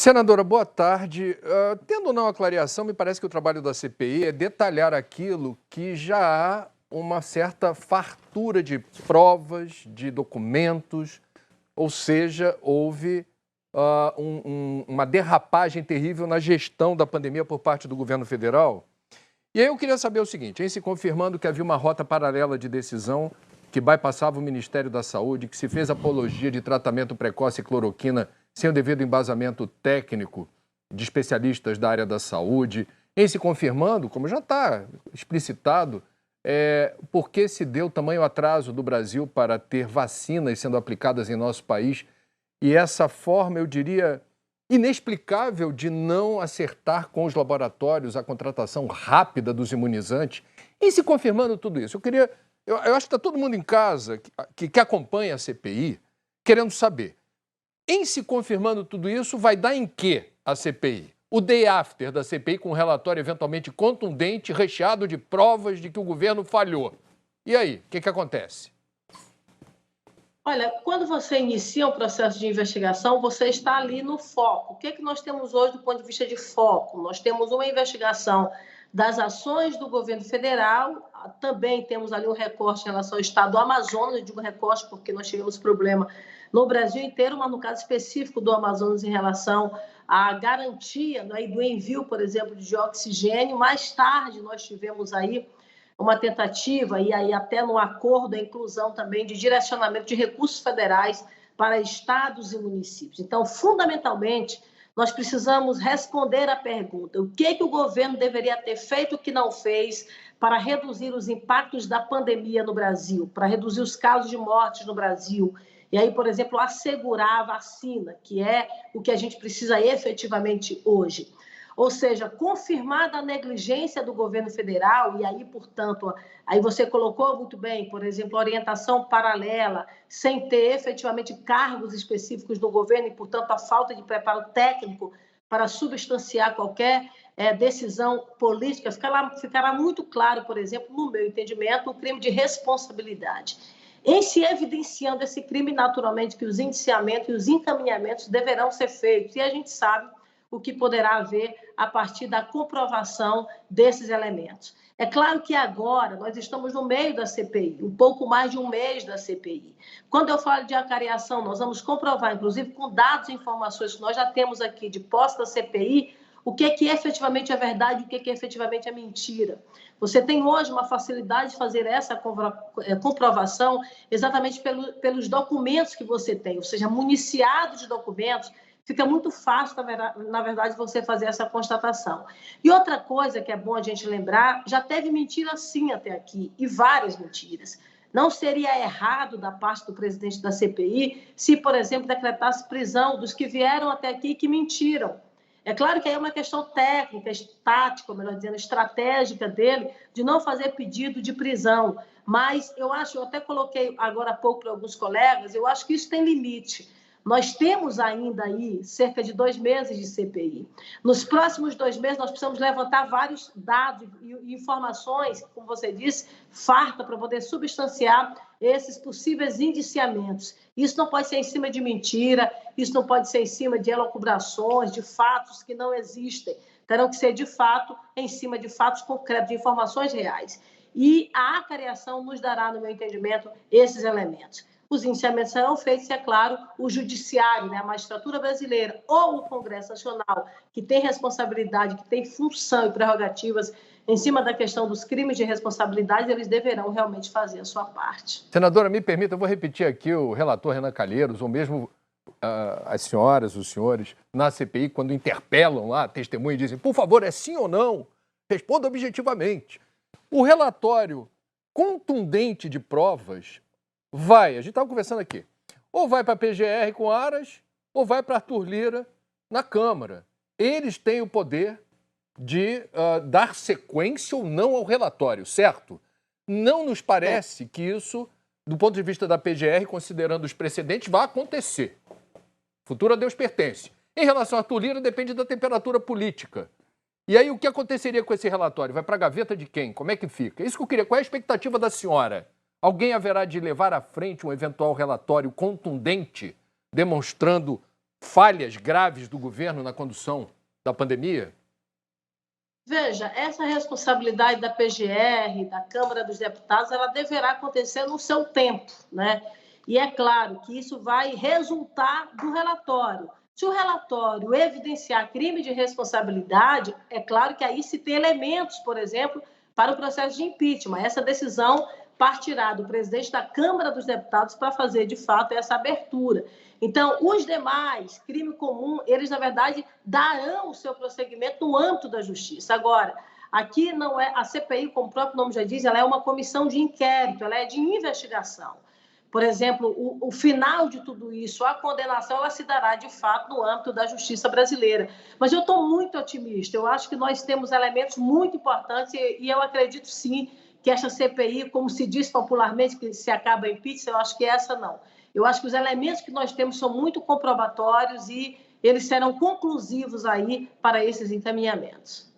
Senadora, boa tarde. Tendo ou não a clareação, me parece que o trabalho da CPI é detalhar aquilo que já há uma certa fartura de provas, de documentos, ou seja, houve uma derrapagem terrível na gestão da pandemia por parte do governo federal. E aí eu queria saber o seguinte, em se confirmando que havia uma rota paralela de decisão que bypassava o Ministério da Saúde, que se fez apologia de tratamento precoce e cloroquina sem o devido embasamento técnico de especialistas da área da saúde, em se confirmando, como já está explicitado, por que se deu tamanho atraso do Brasil para ter vacinas sendo aplicadas em nosso país e essa forma, eu diria, inexplicável de não acertar com os laboratórios a contratação rápida dos imunizantes. Em se confirmando tudo isso, eu acho que está todo mundo em casa que acompanha a CPI querendo saber. Em se confirmando tudo isso, vai dar em quê a CPI? O day after da CPI com um relatório eventualmente contundente, recheado de provas de que o governo falhou. E aí, o que acontece? Olha, quando você inicia um processo de investigação, você está ali no foco. O que é que nós temos hoje do ponto de vista de foco? Nós temos uma investigação das ações do governo federal, também temos ali um recorte em relação ao estado do Amazonas, eu digo recorte porque nós tivemos problema no Brasil inteiro, mas no caso específico do Amazonas em relação à garantia, né, do envio, por exemplo, de oxigênio. Mais tarde nós tivemos aí uma tentativa, e aí até no acordo, a inclusão também de direcionamento de recursos federais para estados e municípios. Então, fundamentalmente, nós precisamos responder à pergunta: o que o governo deveria ter feito que não fez para reduzir os impactos da pandemia no Brasil, para reduzir os casos de mortes no Brasil? E aí, por exemplo, assegurar a vacina, que é o que a gente precisa efetivamente hoje. Ou seja, confirmada a negligência do governo federal, e aí, portanto, aí você colocou muito bem, por exemplo, orientação paralela, sem ter efetivamente cargos específicos do governo e, portanto, a falta de preparo técnico para substanciar qualquer decisão política, ficará muito claro, por exemplo, no meu entendimento, o crime de responsabilidade. Em se evidenciando esse crime, naturalmente, que os indiciamentos e os encaminhamentos deverão ser feitos, e a gente sabe o que poderá haver a partir da comprovação desses elementos. É claro que agora nós estamos no meio da CPI, um pouco mais de um mês da CPI. Quando eu falo de acariação, nós vamos comprovar, inclusive com dados e informações que nós já temos aqui de posse da CPI, o que efetivamente é verdade e o que efetivamente é mentira. Você tem hoje uma facilidade de fazer essa comprovação exatamente pelos documentos que você tem, ou seja, municiado de documentos, fica muito fácil, na verdade, você fazer essa constatação. E outra coisa que é bom a gente lembrar, já teve mentira sim até aqui, e várias mentiras. Não seria errado da parte do presidente da CPI se, por exemplo, decretasse prisão dos que vieram até aqui e que mentiram. É claro que aí é uma questão técnica, tática, melhor dizendo, estratégica dele, de não fazer pedido de prisão. Mas eu até coloquei agora há pouco para alguns colegas, eu acho que isso tem limite. Nós temos ainda aí cerca de 2 meses de CPI. Nos próximos 2 meses, nós precisamos levantar vários dados e informações, como você disse, farta, para poder substanciar esses possíveis indiciamentos. Isso não pode ser em cima de mentira, isso não pode ser em cima de elucubrações, de fatos que não existem. Terão que ser, de fato, em cima de fatos concretos, de informações reais. E a acariação nos dará, no meu entendimento, esses elementos. Os indiciamentos serão feitos, e, é claro, o judiciário, né, a magistratura brasileira ou o Congresso Nacional, que tem responsabilidade, que tem função e prerrogativas em cima da questão dos crimes de responsabilidade, eles deverão realmente fazer a sua parte. Senadora, me permita, eu vou repetir aqui o relator Renan Calheiros, ou mesmo as senhoras, os senhores, na CPI, quando interpelam lá a testemunha e dizem, por favor, é sim ou não? Responda objetivamente. O relatório contundente de provas a gente estava conversando aqui, ou vai para a PGR com Aras, ou vai para Arthur Lira na Câmara. Eles têm o poder de dar sequência ou não ao relatório, certo? Não nos parece que isso, do ponto de vista da PGR, considerando os precedentes, vai acontecer. Futuro a Deus pertence. Em relação a Arthur Lira, depende da temperatura política. E aí, o que aconteceria com esse relatório? Vai para a gaveta de quem? Como é que fica? Isso que eu queria. Qual é a expectativa da senhora? Alguém haverá de levar à frente um eventual relatório contundente, demonstrando falhas graves do governo na condução da pandemia? Veja, essa responsabilidade da PGR, da Câmara dos Deputados, ela deverá acontecer no seu tempo, né? E é claro que isso vai resultar do relatório. Se o relatório evidenciar crime de responsabilidade, é claro que aí se tem elementos, por exemplo, para o processo de impeachment. Essa decisão partirá do presidente da Câmara dos Deputados para fazer, de fato, essa abertura. Então, os demais, crime comum, eles, na verdade, darão o seu prosseguimento no âmbito da justiça. Agora, aqui não é a CPI, como o próprio nome já diz, ela é uma comissão de inquérito, ela é de investigação. Por exemplo, o final de tudo isso, a condenação, ela se dará, de fato, no âmbito da justiça brasileira. Mas eu estou muito otimista, eu acho que nós temos elementos muito importantes e eu acredito, sim, que essa CPI, como se diz popularmente, que se acaba em pizza, eu acho que essa não. Eu acho que os elementos que nós temos são muito comprobatórios e eles serão conclusivos aí para esses encaminhamentos.